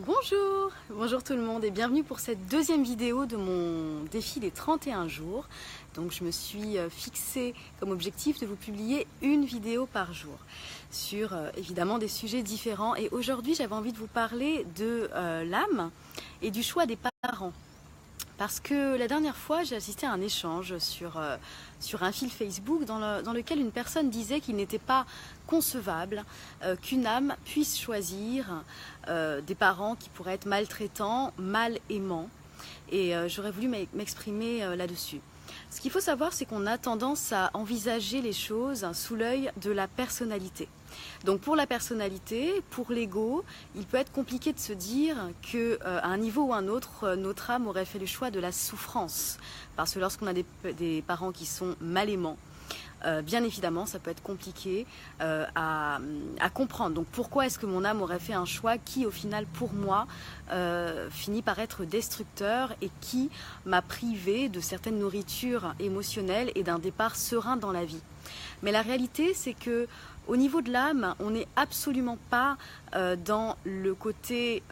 Bonjour tout le monde et bienvenue pour cette deuxième vidéo de mon défi des 31 jours. Donc je me suis fixé comme objectif de vous publier une vidéo par jour sur évidemment des sujets différents. Et aujourd'hui j'avais envie de vous parler de l'âme et du choix des parents. Parce que la dernière fois, j'ai assisté à un échange sur un fil Facebook dans lequel une personne disait qu'il n'était pas concevable qu'une âme puisse choisir des parents qui pourraient être maltraitants, mal aimants. Et j'aurais voulu m'exprimer là-dessus. Ce qu'il faut savoir, c'est qu'on a tendance à envisager les choses sous l'œil de la personnalité. Donc pour la personnalité, pour l'ego, il peut être compliqué de se dire qu'à un niveau ou un autre, notre âme aurait fait le choix de la souffrance. Parce que lorsqu'on a des parents qui sont mal aimants, bien évidemment, ça peut être compliqué à comprendre. Donc pourquoi est-ce que mon âme aurait fait un choix qui, au final, pour moi, finit par être destructeur et qui m'a privé de certaines nourritures émotionnelles et d'un départ serein dans la vie. Mais la réalité, c'est que au niveau de l'âme, on n'est absolument pas dans le côté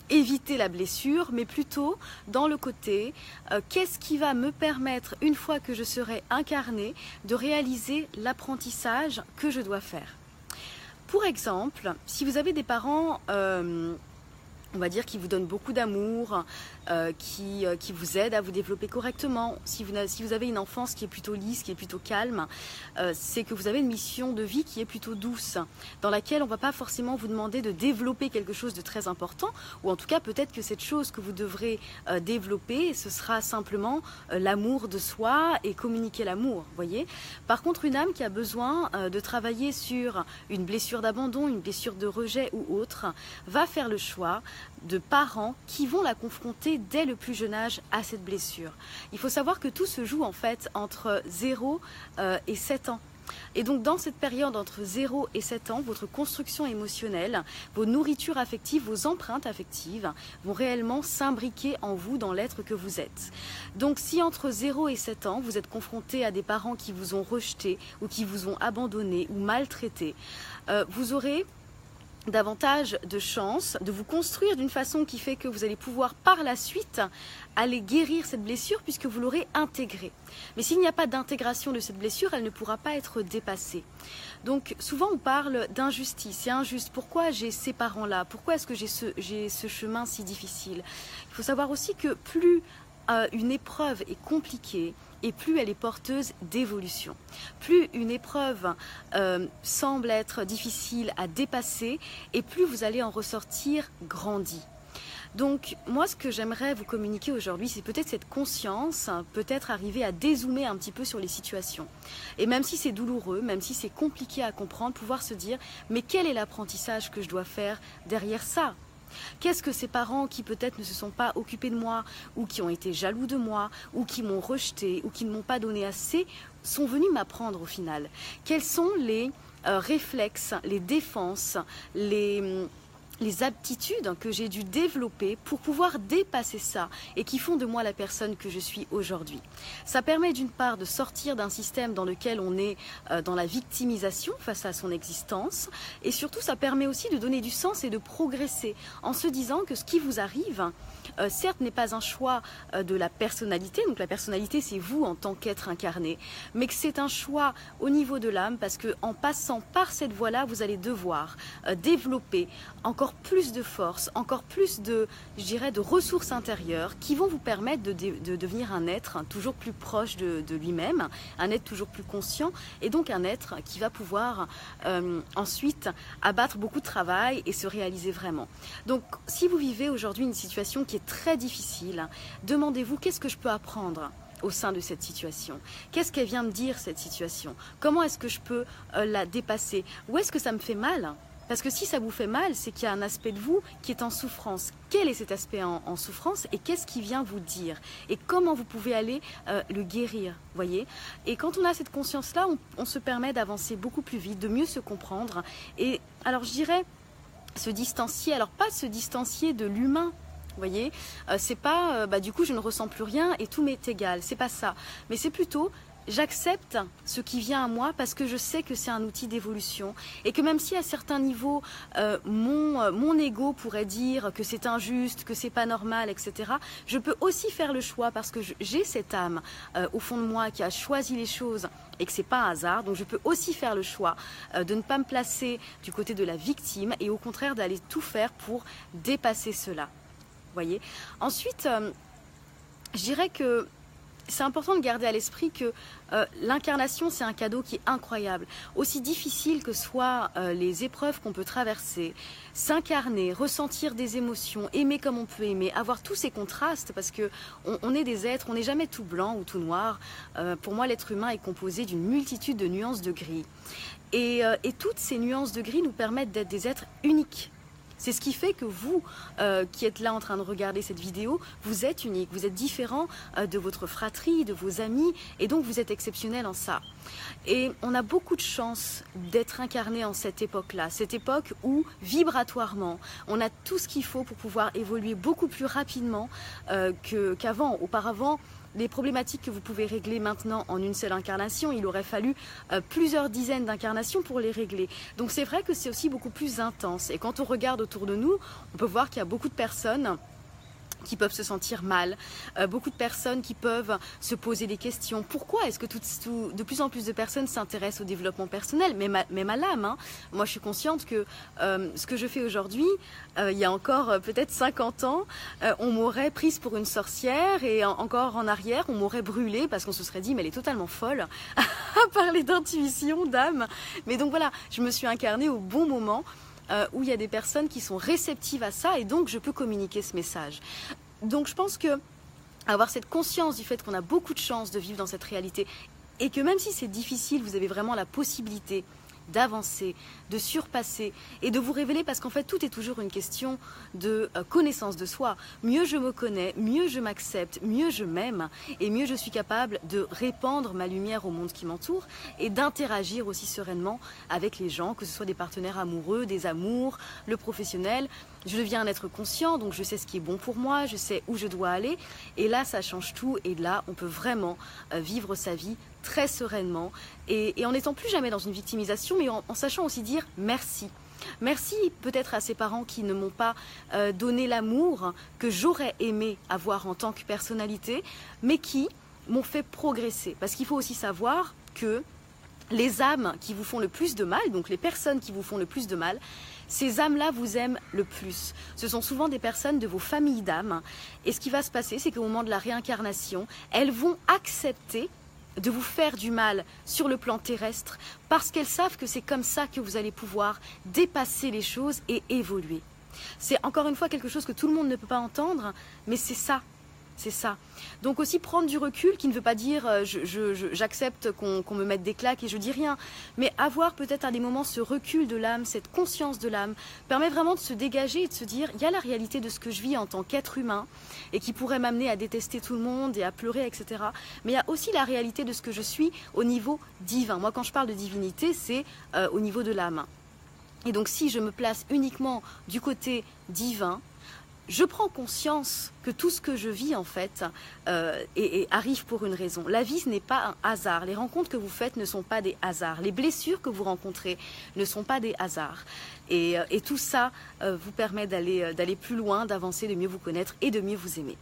éviter la blessure, mais plutôt dans le côté qu'est-ce qui va me permettre, une fois que je serai incarnée, de réaliser l'apprentissage que je dois faire. Pour exemple, si vous avez des parents on va dire qui vous donnent beaucoup d'amour, qui vous aident à vous développer correctement. Si vous avez une enfance qui est plutôt lisse, qui est plutôt calme, c'est que vous avez une mission de vie qui est plutôt douce, dans laquelle on ne va pas forcément vous demander de développer quelque chose de très important, ou en tout cas peut-être que cette chose que vous devrez développer, ce sera simplement l'amour de soi et communiquer l'amour, voyez. Par contre, une âme qui a besoin de travailler sur une blessure d'abandon, une blessure de rejet ou autre, va faire le choix de parents qui vont la confronter dès le plus jeune âge à cette blessure. Il faut savoir que tout se joue en fait entre 0 et 7 ans. Et donc dans cette période entre 0 et 7 ans, votre construction émotionnelle, vos nourritures affectives, vos empreintes affectives vont réellement s'imbriquer en vous dans l'être que vous êtes. Donc si entre 0 et 7 ans, vous êtes confronté à des parents qui vous ont rejeté ou qui vous ont abandonné ou maltraité, vous aurez davantage de chances de vous construire d'une façon qui fait que vous allez pouvoir par la suite aller guérir cette blessure puisque vous l'aurez intégrée. Mais s'il n'y a pas d'intégration de cette blessure, elle ne pourra pas être dépassée. Donc souvent on parle d'injustice, c'est injuste, pourquoi j'ai ces parents-là, pourquoi est-ce que j'ai ce chemin si difficile? Il faut savoir aussi que plus une épreuve est compliquée, et plus elle est porteuse d'évolution. Plus une épreuve semble être difficile à dépasser, et plus vous allez en ressortir grandi. Donc moi ce que j'aimerais vous communiquer aujourd'hui, c'est peut-être cette conscience, peut-être arriver à dézoomer un petit peu sur les situations. Et même si c'est douloureux, même si c'est compliqué à comprendre, pouvoir se dire mais quel est l'apprentissage que je dois faire derrière ça ? Qu'est-ce que ces parents qui peut-être ne se sont pas occupés de moi, ou qui ont été jaloux de moi, ou qui m'ont rejeté, ou qui ne m'ont pas donné assez, sont venus m'apprendre au final? Quels sont les réflexes, les défenses, les aptitudes que j'ai dû développer pour pouvoir dépasser ça et qui font de moi la personne que je suis aujourd'hui. Ça permet d'une part de sortir d'un système dans lequel on est dans la victimisation face à son existence, et surtout ça permet aussi de donner du sens et de progresser en se disant que ce qui vous arrive certes n'est pas un choix de la personnalité, donc la personnalité c'est vous en tant qu'être incarné, mais que c'est un choix au niveau de l'âme, parce qu'en passant par cette voie-là, vous allez devoir développer encore plus de force, encore plus de, je dirais, de ressources intérieures qui vont vous permettre de devenir un être toujours plus proche de lui-même, un être toujours plus conscient, et donc un être qui va pouvoir ensuite abattre beaucoup de travail et se réaliser vraiment. Donc si vous vivez aujourd'hui une situation qui est très difficile, demandez-vous qu'est-ce que je peux apprendre au sein de cette situation? Qu'est-ce qu'elle vient me dire, cette situation? Comment est-ce que je peux la dépasser? Où est-ce que ça me fait mal? Parce que si ça vous fait mal, c'est qu'il y a un aspect de vous qui est en souffrance. Quel est cet aspect en souffrance et qu'est-ce qui vient vous dire? Et comment vous pouvez aller le guérir, voyez? Et quand on a cette conscience-là, on se permet d'avancer beaucoup plus vite, de mieux se comprendre. Et alors je dirais se distancier, alors pas se distancier de l'humain, vous voyez, c'est pas du coup je ne ressens plus rien et tout m'est égal, c'est pas ça, mais c'est plutôt j'accepte ce qui vient à moi parce que je sais que c'est un outil d'évolution et que même si à certains niveaux, mon ego pourrait dire que c'est injuste, que c'est pas normal, etc., je peux aussi faire le choix parce que j'ai cette âme au fond de moi qui a choisi les choses et que c'est pas un hasard. Donc je peux aussi faire le choix de ne pas me placer du côté de la victime et au contraire d'aller tout faire pour dépasser cela. Voyez. Ensuite, je dirais que c'est important de garder à l'esprit que l'incarnation, c'est un cadeau qui est incroyable. Aussi difficile que soient les épreuves qu'on peut traverser, s'incarner, ressentir des émotions, aimer comme on peut aimer, avoir tous ces contrastes, parce que on est des êtres, on n'est jamais tout blanc ou tout noir. Pour moi, l'être humain est composé d'une multitude de nuances de gris. Et toutes ces nuances de gris nous permettent d'être des êtres uniques. C'est ce qui fait que vous, qui êtes là en train de regarder cette vidéo, vous êtes unique, vous êtes différent de votre fratrie, de vos amis, et donc vous êtes exceptionnel en ça. Et on a beaucoup de chance d'être incarné en cette époque-là, cette époque où, vibratoirement, on a tout ce qu'il faut pour pouvoir évoluer beaucoup plus rapidement qu'avant. Auparavant, les problématiques que vous pouvez régler maintenant en une seule incarnation, il aurait fallu plusieurs dizaines d'incarnations pour les régler. Donc c'est vrai que c'est aussi beaucoup plus intense. Et quand on regarde autour de nous, on peut voir qu'il y a beaucoup de personnes qui peuvent se sentir mal, beaucoup de personnes qui peuvent se poser des questions. Pourquoi est-ce que de plus en plus de personnes s'intéressent au développement personnel, même à l'âme, hein. Moi, je suis consciente que ce que je fais aujourd'hui, il y a encore peut-être 50 ans, on m'aurait prise pour une sorcière et encore en arrière, on m'aurait brûlée parce qu'on se serait dit, mais elle est totalement folle à parler d'intuition, d'âme. Mais donc voilà, je me suis incarnée au bon moment. Où il y a des personnes qui sont réceptives à ça et donc je peux communiquer ce message. Donc je pense que avoir cette conscience du fait qu'on a beaucoup de chance de vivre dans cette réalité et que même si c'est difficile, vous avez vraiment la possibilité d'avancer, de surpasser et de vous révéler parce qu'en fait tout est toujours une question de connaissance de soi. Mieux je me connais, mieux je m'accepte, mieux je m'aime et mieux je suis capable de répandre ma lumière au monde qui m'entoure et d'interagir aussi sereinement avec les gens, que ce soit des partenaires amoureux, des amours, le professionnel. Je deviens un être conscient, donc je sais ce qui est bon pour moi, je sais où je dois aller et là ça change tout et là on peut vraiment vivre sa vie très sereinement et en n'étant plus jamais dans une victimisation mais en sachant aussi dire merci. Merci peut-être à ces parents qui ne m'ont pas donné l'amour que j'aurais aimé avoir en tant que personnalité mais qui m'ont fait progresser parce qu'il faut aussi savoir que les âmes qui vous font le plus de mal, donc les personnes qui vous font le plus de mal, ces âmes-là vous aiment le plus. Ce sont souvent des personnes de vos familles d'âmes. Et ce qui va se passer, c'est qu'au moment de la réincarnation, elles vont accepter de vous faire du mal sur le plan terrestre parce qu'elles savent que c'est comme ça que vous allez pouvoir dépasser les choses et évoluer. C'est encore une fois quelque chose que tout le monde ne peut pas entendre, mais c'est ça. C'est ça. Donc aussi prendre du recul, qui ne veut pas dire j'accepte qu'on me mette des claques et je dis rien. Mais avoir peut-être à des moments ce recul de l'âme, cette conscience de l'âme, permet vraiment de se dégager et de se dire il y a la réalité de ce que je vis en tant qu'être humain et qui pourrait m'amener à détester tout le monde et à pleurer, etc. Mais il y a aussi la réalité de ce que je suis au niveau divin. Moi, quand je parle de divinité, c'est au niveau de l'âme. Et donc si je me place uniquement du côté divin, je prends conscience que tout ce que je vis en fait arrive pour une raison. La vie, ce n'est pas un hasard. Les rencontres que vous faites ne sont pas des hasards. Les blessures que vous rencontrez ne sont pas des hasards. Et tout ça vous permet d'aller plus loin, d'avancer, de mieux vous connaître et de mieux vous aimer.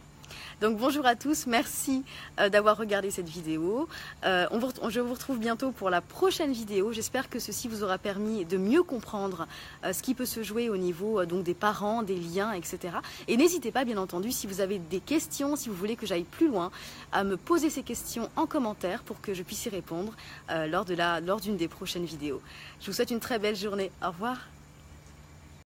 Donc bonjour à tous, merci d'avoir regardé cette vidéo. Je vous retrouve bientôt pour la prochaine vidéo. J'espère que ceci vous aura permis de mieux comprendre ce qui peut se jouer au niveau donc des parents, des liens, etc. Et n'hésitez pas, bien entendu, si vous avez des questions, si vous voulez que j'aille plus loin, à me poser ces questions en commentaire pour que je puisse y répondre lors d'une des prochaines vidéos. Je vous souhaite une très belle journée. Au revoir.